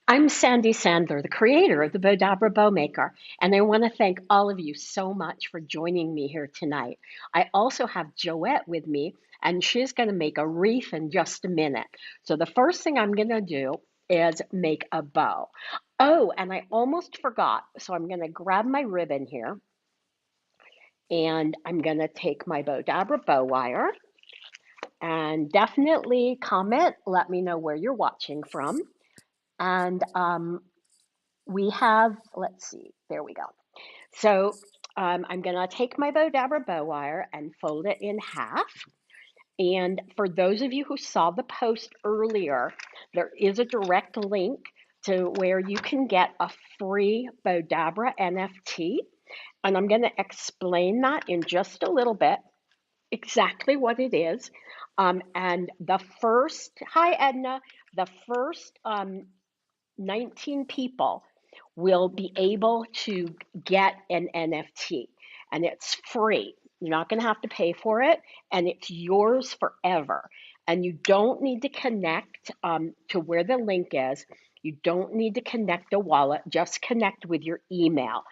I'm Sandy Sandler, the creator of the Bowdabra Bowmaker, and I want to thank all of you so much for joining me here tonight. I also have Joette with me, and she's going to make a wreath in just a minute. So the first thing I'm going to do is make a bow. Oh, and I almost forgot, so I'm going to grab my ribbon here, and I'm going to take my Bowdabra bow wire, and definitely comment, let me know where you're watching from. And we have, let's see, there we go. So I'm going to take my Bowdabra bow wire and fold it in half. And for those of you who saw the post earlier, there is a direct link to where you can get a free Bowdabra NFT. And I'm going to explain that in just a little bit, exactly what it is. And the first, hi Edna, the first 19 people will be able to get an NFT, and it's free. You're not going to have to pay for it, and it's yours forever. And you don't need to connect to where the link is. You don't need to connect a wallet. Just connect with your email.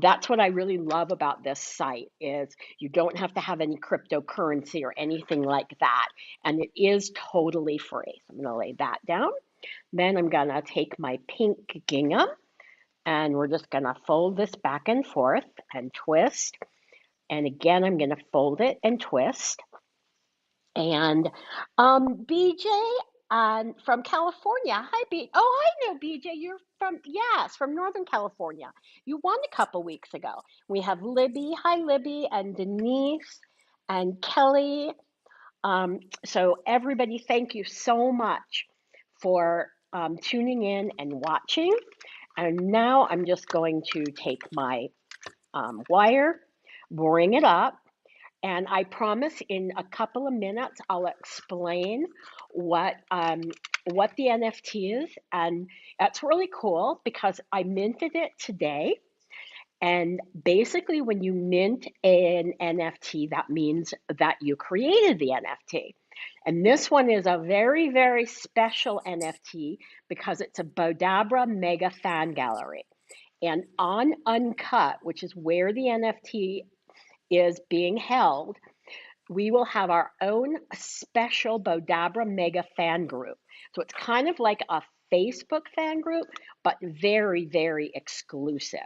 That's what I really love about this site is you don't have to have any cryptocurrency or anything like that, and it is totally free. So I'm going to lay that down. Then I'm gonna take my pink gingham and we're just gonna fold this back and forth and twist. And again, I'm gonna fold it and twist. And BJ from California. Hi, Oh, I know BJ. You're from, yes, from Northern California. You won a couple weeks ago. We have Libby. Hi, Libby, and Denise and Kelly. So everybody, thank you so much for tuning in and watching. And now I'm just going to take my wire, bring it up, and I promise in a couple of minutes I'll explain what the NFT is, and that's really cool because I minted it today. And basically, when you mint an NFT, that means that you created the NFT. And this one is a very, very special NFT because it's a Bowdabra Mega Fan Gallery. And on Uncut, which is where the NFT is being held, we will have our own special Bowdabra Mega Fan Group. So it's kind of like a Facebook fan group, but very, very exclusive.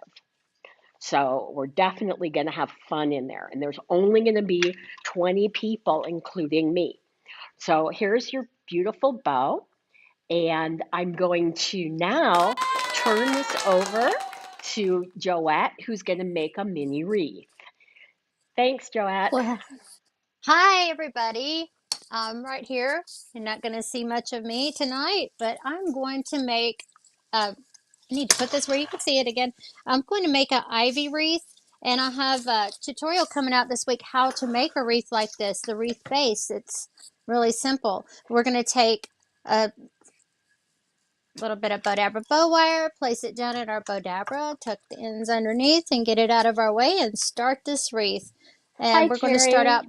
So we're definitely going to have fun in there. And there's only going to be 20 people, including me. So here's your beautiful bow. And I'm going to now turn this over to Joette, who's going to make a mini wreath. Thanks, Joette. Well, hi everybody. I'm right here. You're not going to see much of me tonight, but I'm going to make I need to put this where you can see it again. I'm going to make an ivy wreath, and I have a tutorial coming out this week how to make a wreath like this, the wreath base. It's really simple. We're going to take a little bit of Bowdabra bow wire, place it down in our Bowdabra, tuck the ends underneath, and get it out of our way and start this wreath. Hi, And we're going to start Terry. out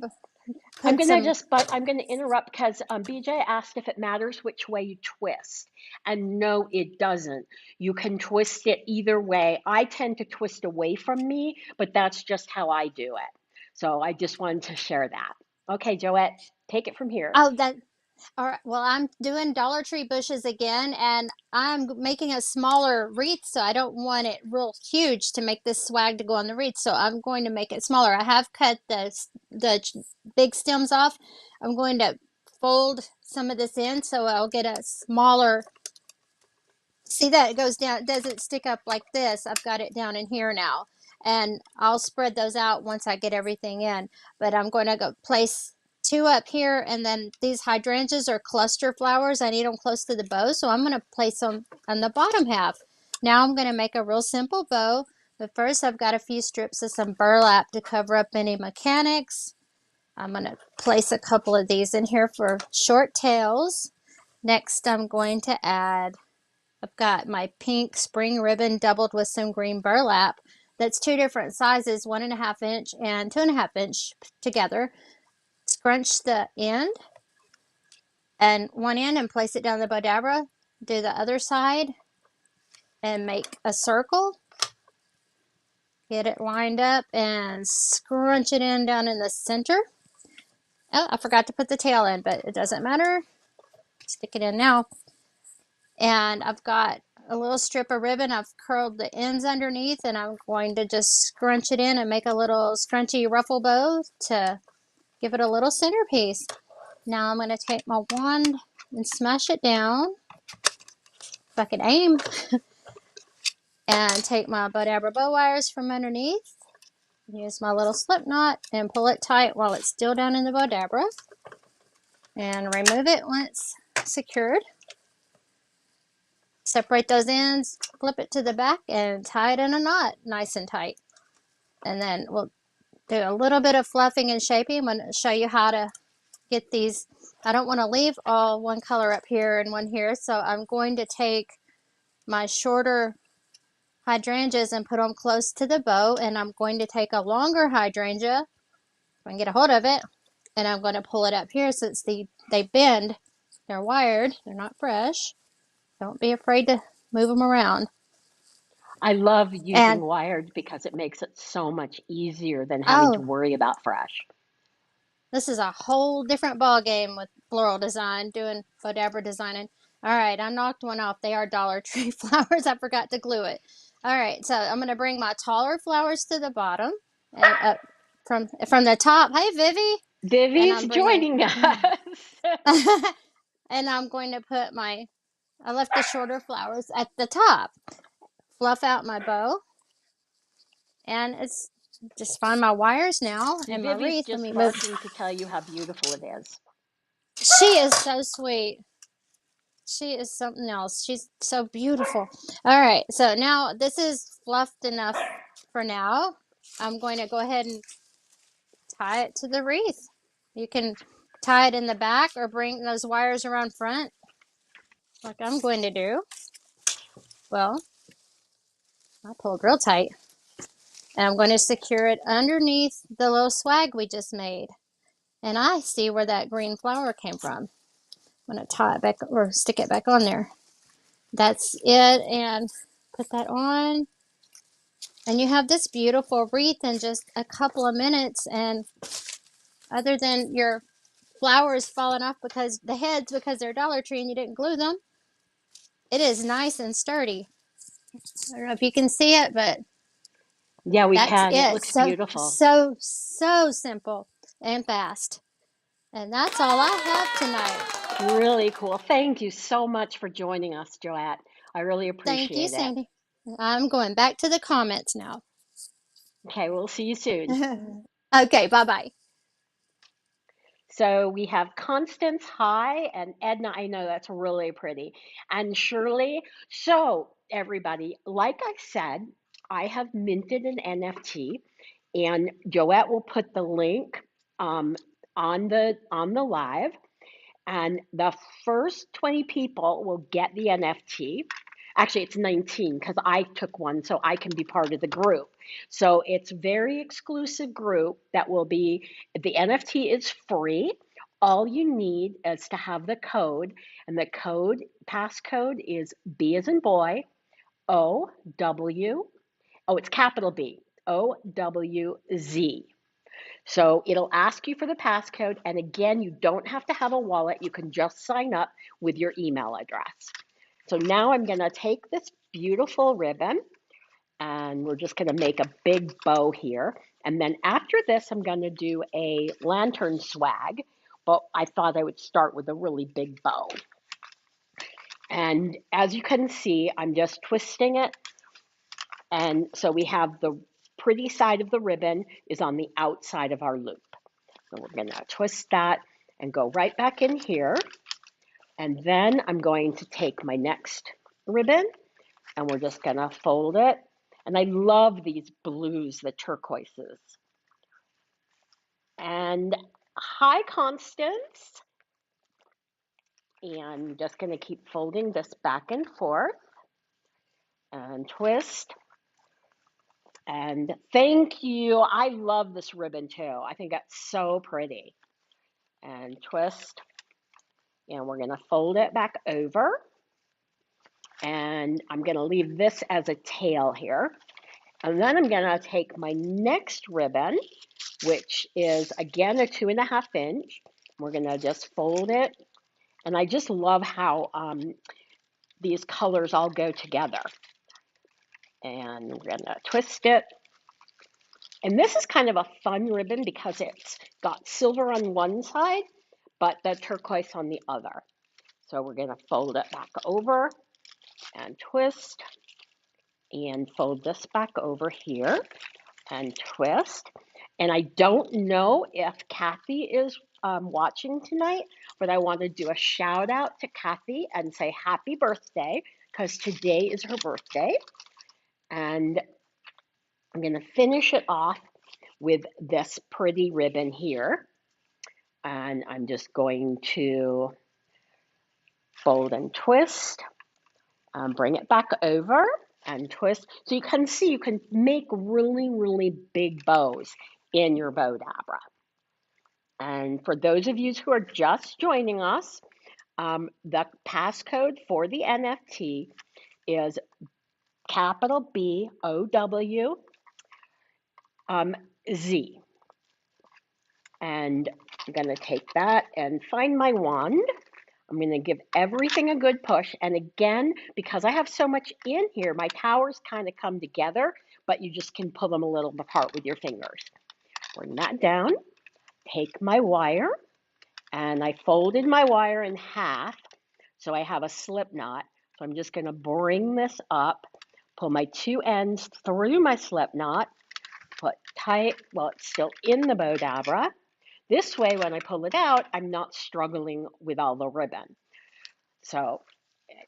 putting some. But I'm gonna interrupt because BJ asked if it matters which way you twist. And no, it doesn't. You can twist it either way. I tend to twist away from me, but that's just how I do it. So I just wanted to share that. Okay, Joette, take it from here. Oh, that All right. Well, I'm doing Dollar Tree bushes again, and I'm making a smaller wreath, so I don't want it real huge to make this swag to go on the wreath. So I'm going to make it smaller. I have cut the big stems off. I'm going to fold some of this in so I'll get a smaller. See that it goes down, it doesn't stick up like this. I've got it down in here now, and I'll spread those out once I get everything in. But I'm going to go place two up here, and then these hydrangeas are cluster flowers. I need them close to the bow, so I'm going to place them on the bottom half. Now I'm going to make a real simple bow, but first I've got a few strips of some burlap to cover up any mechanics. I'm going to place a couple of these in here for short tails. Next I'm going to add, I've got my pink spring ribbon doubled with some green burlap. That's two different sizes, 1.5 inch and 2.5 inch together. Scrunch the end and one end and place it down the Bowdabra. Do the other side and make a circle. Get it lined up and scrunch it in down in the center. Oh, I forgot to put the tail in, but it doesn't matter. Stick it in now. And I've got a little strip of ribbon. I've curled the ends underneath, and I'm going to just scrunch it in and make a little scrunchy ruffle bow to give it a little centerpiece. Now I'm going to take my wand and smash it down, if I can aim, and take my Bowdabra bow wires from underneath. Use my little slip knot and pull it tight while it's still down in the Bowdabra. And remove it once secured. Separate those ends, flip it to the back, and tie it in a knot nice and tight. And then we'll do a little bit of fluffing and shaping. I'm going to show you how to get these. I don't want to leave all one color up here and one here, so I'm going to take my shorter hydrangeas and put them close to the bow, and I'm going to take a longer hydrangea, if I can get a hold of it, and I'm going to pull it up here since they bend. They're wired, they're not fresh. Don't be afraid to move them around. I love using And wired because it makes it so much easier than having to oh, worry about fresh. this is a whole different ball game with floral design, doing Bowdabra designing. All right, I knocked one off. They are Dollar Tree flowers. I forgot to glue it. All right, so I'm going to bring my taller flowers to the bottom and up from the top. Hey, Vivi. And Vivi's I'm bringing, joining us. and I'm going to put I left the shorter flowers at the top. Fluff out my bow, and it's just find my wires now and my Vivi's wreath. Let just me move. barking to tell you how beautiful it is. She is so sweet. She is something else. She's so beautiful. All right, so now this is fluffed enough for now. I'm going to go ahead and tie it to the wreath. You can tie it in the back or bring those wires around front like I'm going to do. Well, I pulled real tight. And I'm going to secure it underneath the little swag we just made. And I see where that green flower came from. I'm going to tie it back or stick it back on there. That's it. And put that on. And you have this beautiful wreath in just a couple of minutes. And other than your flowers falling off because they're Dollar Tree and you didn't glue them, it is nice and sturdy. I don't know if you can see it, but Yeah, we that's can. It it. looks beautiful. So simple and fast. And that's all I have tonight. Really cool. Thank you so much for joining us, Joette. I really Thank you, appreciate it. Sandy. I'm going back to the comments now. Okay, we'll see you soon. Okay, bye-bye. So we have Constance, hi, and Edna, I know that's really pretty, and Shirley. So, everybody, like I said, I have minted an NFT, and Joette will put the link um, on the live, and the first 20 people will get the NFT. Actually, it's 19 because I took one, so I can be part of the group. So it's very exclusive group that will be, the NFT is free. All you need is to have the code, and the passcode is B as in boy, O W, oh, it's capital B, OWZ. So it'll ask you for the passcode. And again, you don't have to have a wallet. You can just sign up with your email address. So now I'm going to take this beautiful ribbon and we're just going to make a big bow here. And then after this, I'm going to do a lantern swag. But I thought I would start with a really big bow. And as you can see, I'm just twisting it. And so we have the pretty side of the ribbon is on the outside of our loop. So we're going to twist that and go right back in here. And then I'm going to take my next ribbon and we're just going to fold it. And I love these blues, the turquoises. And hi, Constance. And just going to keep folding this back and forth and twist. And thank you. I love this ribbon too. I think that's so pretty. And twist. And we're going to fold it back over. And And I'm going to leave this as a tail here. And then I'm going to take my next ribbon, which is again a 2.5 inch. We're going to just fold it. And I just love how these colors all go together. And we're going to twist it. And this is kind of a fun ribbon because it's got silver on one side, but the turquoise on the other. So we're going to fold it back over and twist and fold this back over here and twist. And I don't know if Kathy is watching tonight, but I want to do a shout out to Kathy and say happy birthday because today is her birthday. And I'm going to finish it off with this pretty ribbon here. And I'm just going to fold and twist, bring it back over and twist. So you can see you can make really, really big bows in your Bowdabra. And for those of you who are just joining us, the passcode for the NFT is capital BOW Z. And I'm going to take that and find my wand. I'm going to give everything a good push. And again, because I have so much in here, my towers kind of come together, but you just can pull them a little apart with your fingers. Bring that down. Take my wire, and I folded my wire in half, so I have a slip knot. So I'm just going to bring this up, pull my two ends through my slip knot, put tight while it's still in the Bowdabra. This way, when I pull it out, I'm not struggling with all the ribbon. So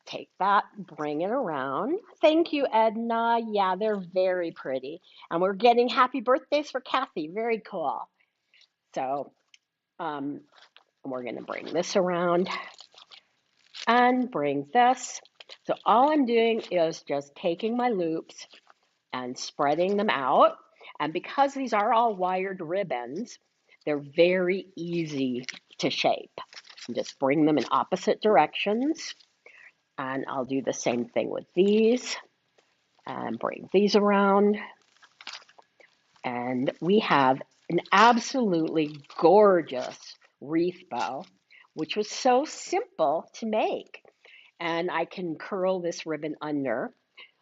take that, bring it around. Thank you, Edna. Yeah, they're very pretty. And we're getting happy birthdays for Kathy. Very cool. So we're going to bring this around and bring this. So all I'm doing is just taking my loops and spreading them out. And because these are all wired ribbons, they're very easy to shape. And just bring them in opposite directions. And I'll do the same thing with these and bring these around. And we have an absolutely gorgeous wreath bow, which was so simple to make. And I can curl this ribbon under.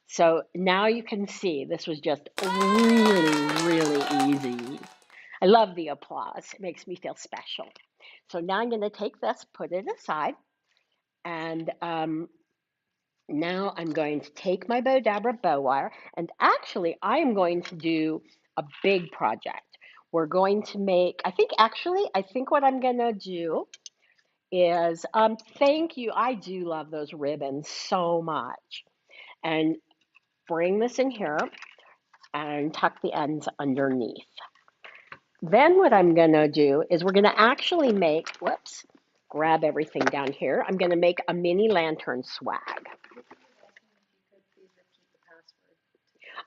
So now you can see this was just really, really easy. I love the applause. It makes me feel special. So now I'm going to take this, put it aside, and now I'm going to take my Bowdabra bow wire, and actually I am going to do a big project. We're going to make, I think what I'm going to do is, thank you, I do love those ribbons so much. And bring this in here and tuck the ends underneath. Then what I'm going to do is we're going to actually make, whoops, grab everything down here. I'm going to make a mini lantern swag.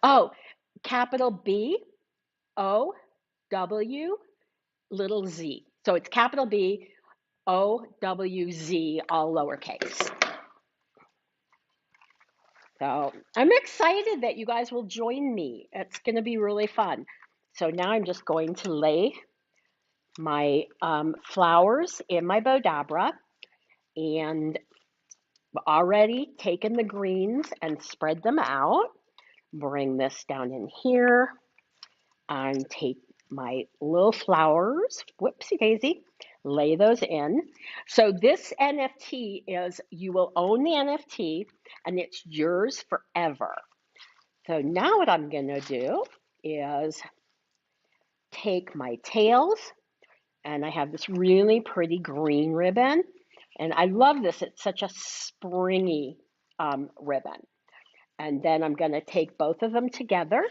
Oh, capital B O W little z. So it's capital B O W Z, all lowercase. So I'm excited that you guys will join me. It's going to be really fun. So now I'm just going to lay my flowers in my Bowdabra, and already taken the greens and spread them out. Bring this down in here and take my little flowers, whoopsie daisy, lay those in. So this NFT is, you will own the NFT and it's yours forever. So now what I'm going to do is take my tails, and I have this really pretty green ribbon, and I love this. It's such a springy ribbon. And then I'm going to take both of them together,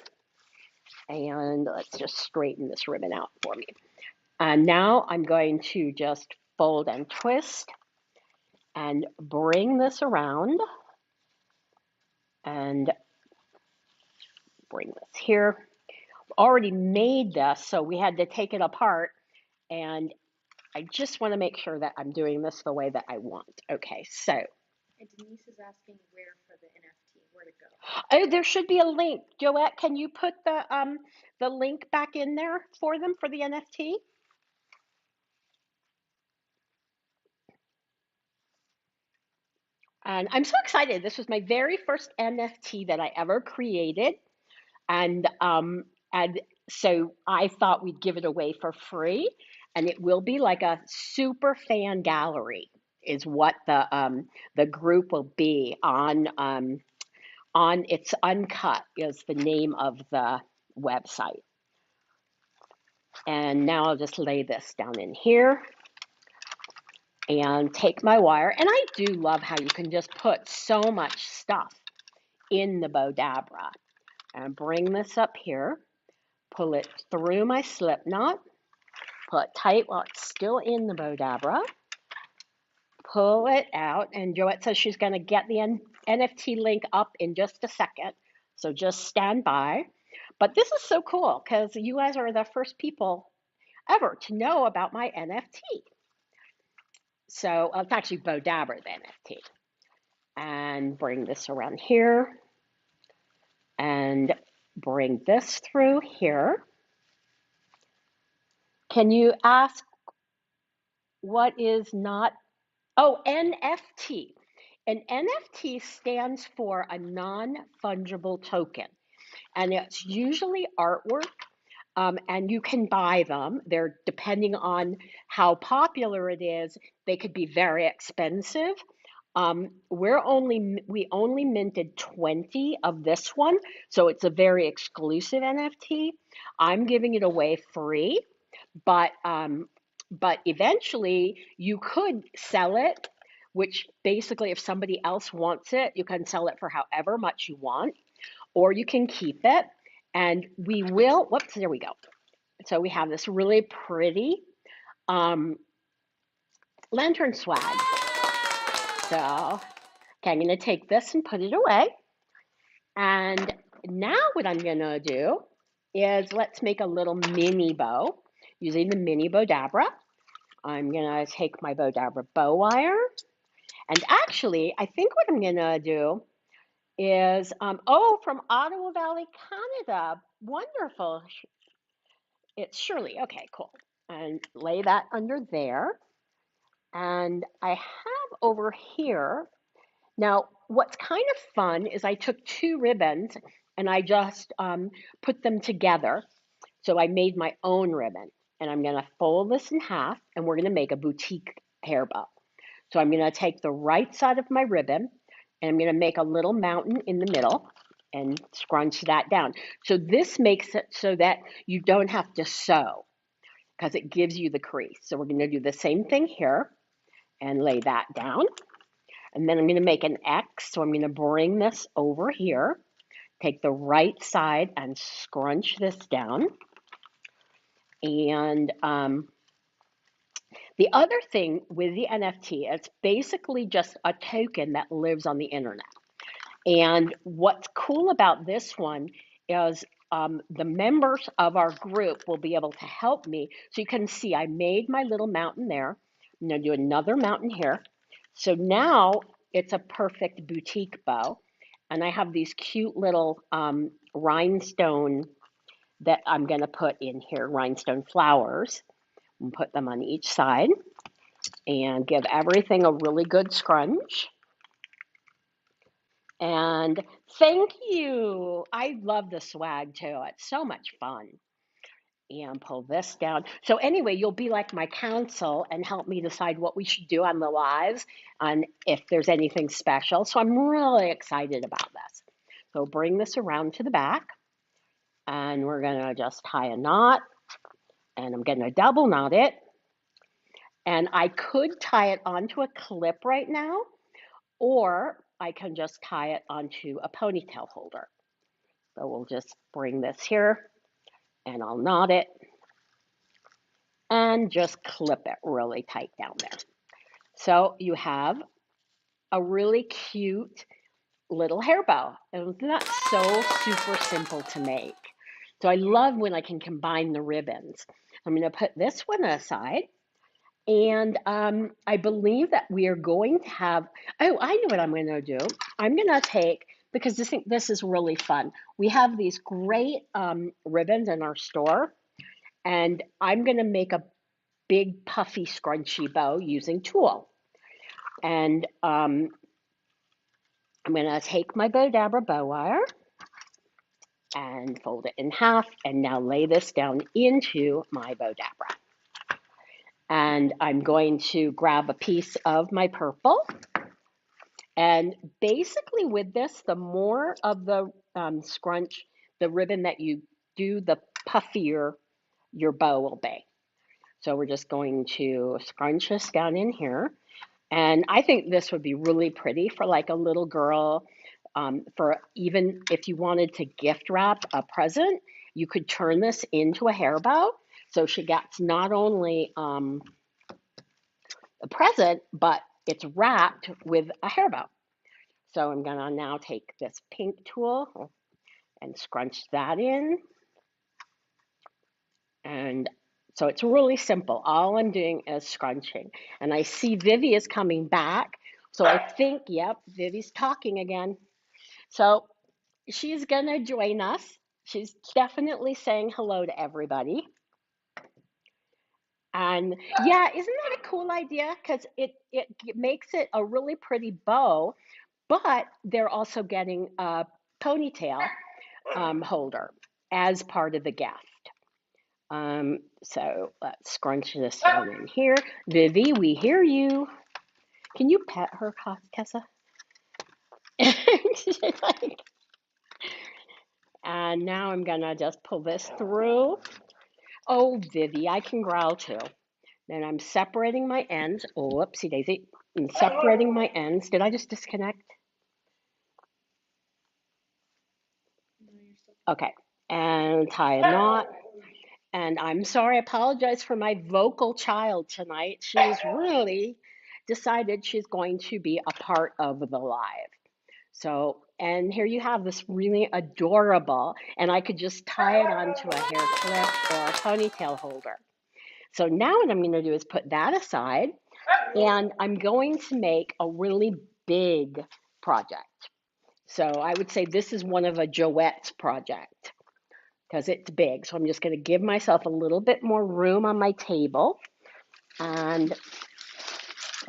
and let's just straighten this ribbon out for me. And now I'm going to just fold and twist and bring this around and bring this here. Already made this, so we had to take it apart, and I just want to make sure that I'm doing this the way that I want. Okay, so. And Denise is asking where for the NFT. Oh, there should be a link. Joette, can you put the link back in there for them for the NFT? And I'm so excited. This was my very first NFT that I ever created. And and so I thought we'd give it away for free, and it will be like a super fan gallery is what the group will be on It's Uncut is the name of the website. And now I'll just lay this down in here and take my wire. And I do love how you can just put so much stuff in the Bowdabra. And bring this up here, pull it through my slip knot, pull it tight while it's still in the Bowdabra, pull it out, and Joette says she's going to get the NFT link up in just a second, so just stand by. But this is so cool because you guys are the first people ever to know about my NFT. So it's actually Bowdabra, the NFT. And bring this around here and bring this through here. Can you ask what is not? Oh, NFT. An NFT stands for a non-fungible token, and it's usually artwork, and you can buy them. They're depending on how popular it is, they could be very expensive. We only minted 20 of this one, so it's a very exclusive NFT. I'm giving it away free, but eventually you could sell it, which basically if somebody else wants it, you can sell it for however much you want, or you can keep it. And we will, whoops, there we go. So we have this really pretty um, lantern swag. So, okay, I'm gonna take this and put it away. And now what I'm gonna do is let's make a little mini bow using the mini Bowdabra. I'm gonna take my Bowdabra bow wire. And actually, I think what I'm gonna do is, oh, from Ottawa Valley, Canada. Wonderful. It's Shirley. Okay, cool. And lay that under there. And I have over here, now what's kind of fun is I took two ribbons and I just put them together. So I made my own ribbon. And I'm gonna fold this in half and we're gonna make a boutique hair bow. So I'm gonna take the right side of my ribbon and I'm gonna make a little mountain in the middle and scrunch that down. So this makes it so that you don't have to sew because it gives you the crease. So we're gonna do the same thing here and lay that down. And then I'm gonna make an X. So I'm gonna bring this over here, take the right side and scrunch this down. And the other thing with the NFT, it's basically just a token that lives on the internet. And what's cool about this one is the members of our group will be able to help me. So you can see I made my little mountain there. I'm going to do another mountain here. So now it's a perfect boutique bow. And I have these cute little rhinestone that I'm going to put in here, rhinestone flowers, and put them on each side and give everything a really good scrunch. And thank you. I love the swag too. It's so much fun. And pull this down. So anyway, you'll be like my counsel and help me decide what we should do on the lives and if there's anything special. So I'm really excited about this. So bring this around to the back and we're gonna just tie a knot and I'm gonna double knot it. And I could tie it onto a clip right now, or I can just tie it onto a ponytail holder. So we'll just bring this here and I'll knot it and just clip it really tight down there. So you have a really cute little hair bow. And isn't that so super simple to make? So I love when I can combine the ribbons. I'm going to put this one aside. And I believe that we are going to have, oh, I know what I'm going to do. I'm going to take because this is really fun. We have these great ribbons in our store, and I'm going to make a big puffy scrunchy bow using tulle. And I'm going to take my Bowdabra bow wire and fold it in half, and now lay this down into my Bowdabra. And I'm going to grab a piece of my purple. And basically with this, the more of the scrunch, the ribbon that you do, the puffier your bow will be. So we're just going to scrunch this down in here. And I think this would be really pretty for like a little girl, for even if you wanted to gift wrap a present, you could turn this into a hair bow. So she gets not only a present, but it's wrapped with a hair bow. So I'm gonna now take this pink tool and scrunch that in. And so it's really simple. All I'm doing is scrunching. And I see Vivi is coming back. So I think, yep, Vivi's talking again. So she's gonna join us. She's definitely saying hello to everybody. And yeah, isn't that a cool idea? Because it makes it a really pretty bow, but they're also getting a ponytail holder as part of the gift. So let's scrunch this down in here. Vivi, we hear you. Can you pet her, Kessa? And now I'm gonna just pull this through. Oh, Vivi, I can growl too. Then I'm separating my ends. Oh, whoopsie daisy. I'm separating my ends. Did I just disconnect? Okay. And tie a knot. And I'm sorry, I apologize for my vocal child tonight. She's really decided she's going to be a part of the live. So, and here you have this really adorable, and I could just tie it onto a hair clip or a ponytail holder. So now what I'm going to do is put that aside, and I'm going to make a really big project. So I would say this is one of a Joette's project because it's big. So I'm just going to give myself a little bit more room on my table and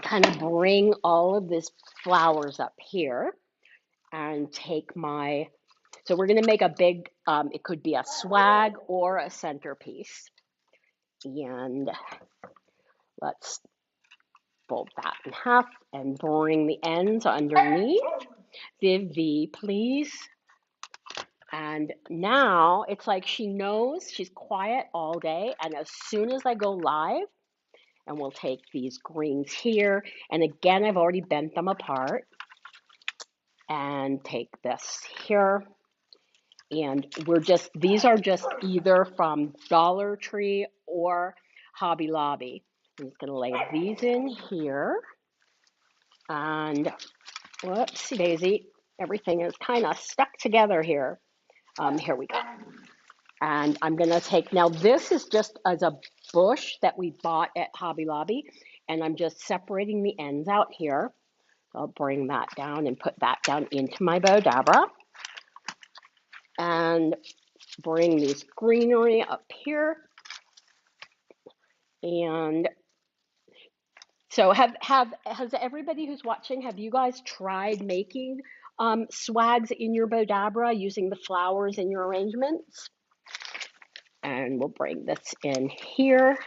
kind of bring all of these flowers up here and take my, so we're going to make a big, it could be a swag or a centerpiece. And let's fold that in half and bring the ends underneath. Vivi, please. And now it's like she knows she's quiet all day. And as soon as I go live, and we'll take these greens here. And again, I've already bent them apart. And take this here. And these are just either from Dollar Tree or Hobby Lobby. I'm just going to lay these in here. And whoopsie daisy, everything is kind of stuck together here. Here we go. And I'm going to take, now this is just as a bush that we bought at Hobby Lobby. And I'm just separating the ends out here. So I'll bring that down and put that down into my Bowdabra. And bring these greenery up here. And so has everybody who's watching, have you guys tried making swags in your Bowdabra using the flowers in your arrangements? And we'll bring this in here.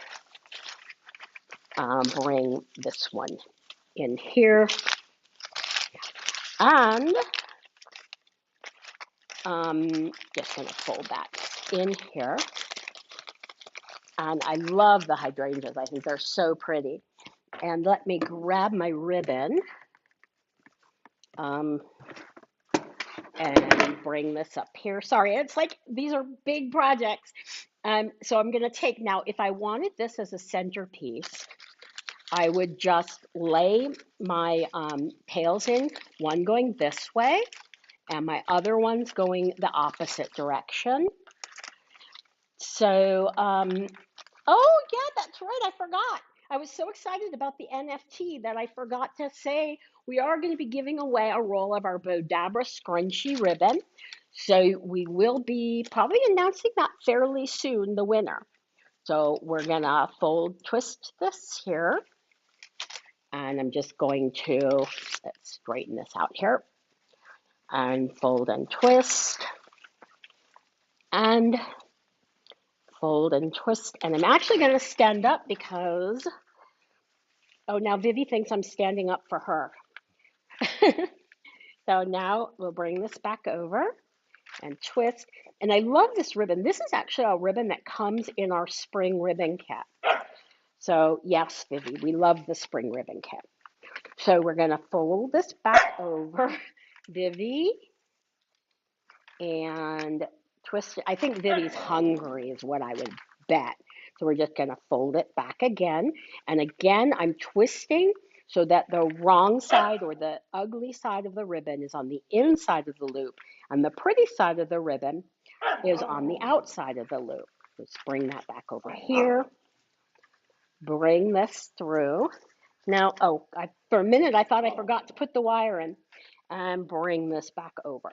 Bring this one in here. And just going to fold that in here. And I love the hydrangeas. I think they're so pretty. And let me grab my ribbon and bring this up here. Sorry, it's like these are big projects. So I'm going to take, now if I wanted this as a centerpiece, I would just lay my tails in, one going this way and my other one's going the opposite direction. So, oh yeah, that's right, I forgot. I was so excited about the NFT that I forgot to say we are going to be giving away a roll of our Bowdabra scrunchy ribbon. So we will be probably announcing that fairly soon, the winner. So we're going to twist this here. And I'm just going to, let's straighten this out here. And fold and twist. And fold and twist. And I'm actually going to stand up because, oh, now Vivi thinks I'm standing up for her. So now we'll bring this back over and twist. And I love this ribbon. This is actually a ribbon that comes in our spring ribbon kit. So yes, Vivi, we love the spring ribbon kit. So we're going to fold this back over, Vivi, and twist it. I think Vivi's hungry is what I would bet. So we're just going to fold it back again. And again, I'm twisting so that the wrong side or the ugly side of the ribbon is on the inside of the loop, and the pretty side of the ribbon is on the outside of the loop. Let's bring that back over here. Bring this through. Now, for a minute, I thought I forgot to put the wire in. And bring this back over.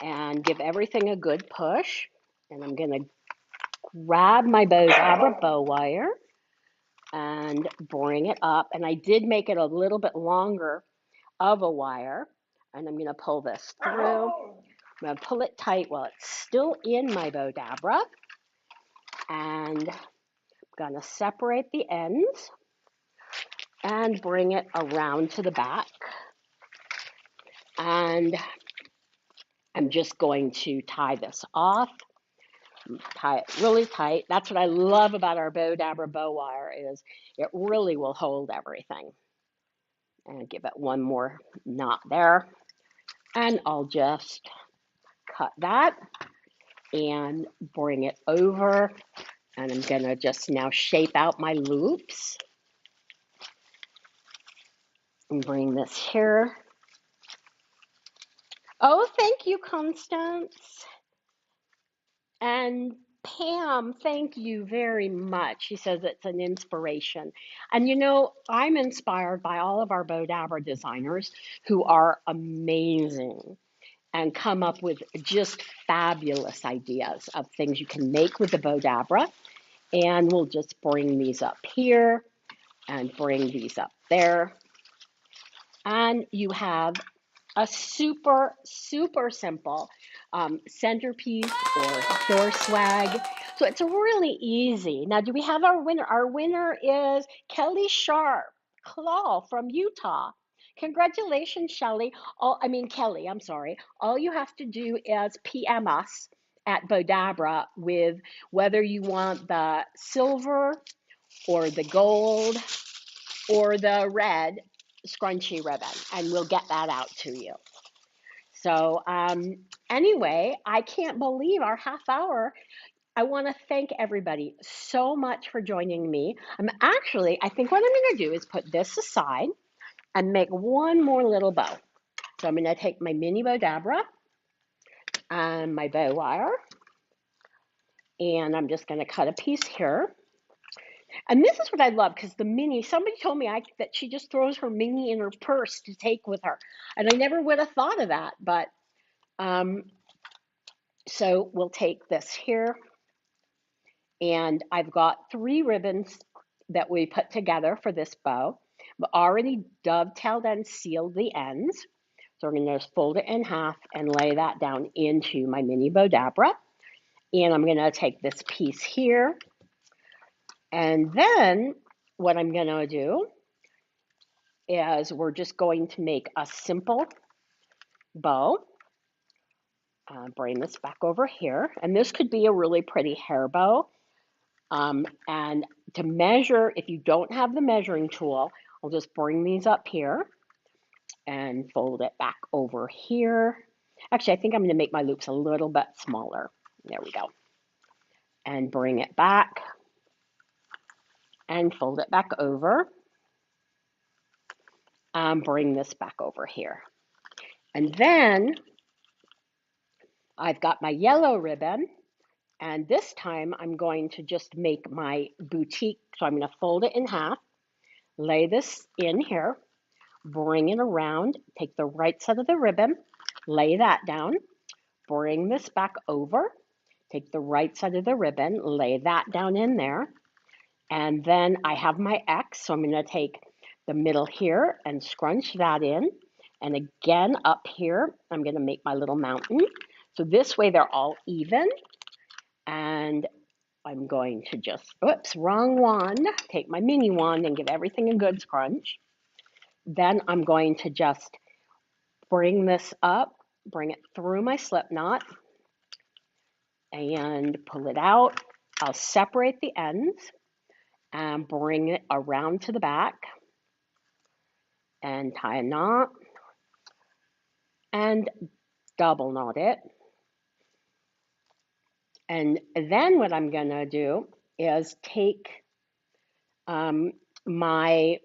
And give everything a good push. And I'm going to grab my Bowdabra bow wire and bring it up. And I did make it a little bit longer of a wire. And I'm going to pull this through. I'm going to pull it tight while it's still in my Bowdabra. And I'm going to separate the ends and bring it around to the back. And I'm just going to tie this off. Tie it really tight. That's what I love about our Bowdabra bow wire is it really will hold everything. And give it one more knot there. And I'll just cut that and bring it over. And I'm going to just now shape out my loops. And bring this here. Oh, thank you, Constance. And Pam, thank you very much. She says it's an inspiration. And you know, I'm inspired by all of our Bowdabra designers who are amazing and come up with just fabulous ideas of things you can make with the Bowdabra. And we'll just bring these up here and bring these up there. And you have a super, super simple centerpiece or door swag. So it's really easy. Now, do we have our winner? Our winner is Kelly Sharp Claw from Utah. Congratulations, Kelly, I'm sorry. All you have to do is PM us at Bowdabra with whether you want the silver or the gold or the red scrunchy ribbon, and we'll get that out to you. So anyway, I can't believe our half hour. I want to thank everybody so much for joining me. I think what I'm going to do is put this aside and make one more little bow. So I'm going to take my mini Bowdabra and my bow wire, and I'm just going to cut a piece here. And this is what I love because the mini, somebody told me that she just throws her mini in her purse to take with her. And I never would have thought of that. But so we'll take this here. And I've got 3 ribbons that we put together for this bow. I've already dovetailed and sealed the ends. So we're going to just fold it in half and lay that down into my mini Bowdabra. And I'm going to take this piece here. And then what I'm going to do is we're just going to make a simple bow. Bring this back over here. And this could be a really pretty hair bow. And to measure, if you don't have the measuring tool, I'll just bring these up here and fold it back over here. Actually, I think I'm going to make my loops a little bit smaller. There we go. And bring it back and fold it back over. Bring this back over here. And then I've got my yellow ribbon. And this time I'm going to just make my boutique. So I'm going to fold it in half, lay this in here, bring it around, take the right side of the ribbon, lay that down, bring this back over, take the right side of the ribbon, lay that down in there, and then I have my X, so I'm going to take the middle here and scrunch that in. And again, up here, I'm going to make my little mountain. So this way they're all even. And I'm going to just, oops, wrong wand, take my mini wand and give everything a good scrunch. Then I'm going to just bring this up, bring it through my slip knot, and pull it out. I'll separate the ends and bring it around to the back and tie a knot and double knot it. And then what I'm going to do is take my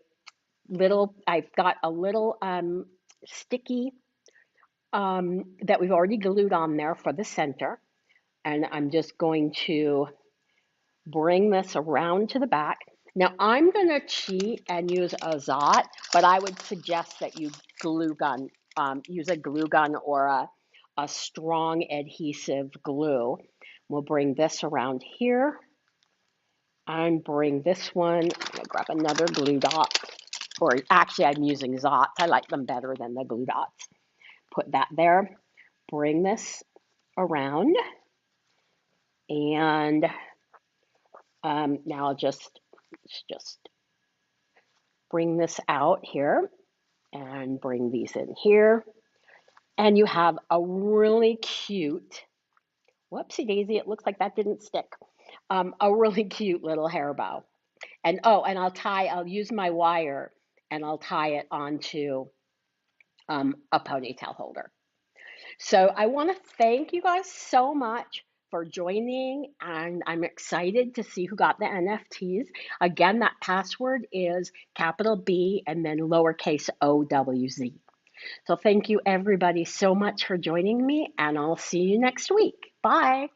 little, I've got a little sticky that we've already glued on there for the center. And I'm just going to bring this around to the back. Now I'm going to cheat and use a Zot, but I would suggest that you use a glue gun or a strong adhesive glue. We'll bring this around here and bring this one. I'm going to grab another glue dot, or actually I'm using Zots. I like them better than the glue dots. Put that there. Bring this around, and now I'll just bring this out here and bring these in here. And you have a really cute, whoopsie daisy, it looks like that didn't stick. A really cute little hair bow. And oh, and I'll use my wire and I'll tie it onto a ponytail holder. So I want to thank you guys so much for joining, and I'm excited to see who got the NFTs. Again, that password is capital B and then lowercase OWZ. So thank you everybody so much for joining me, and I'll see you next week. Bye.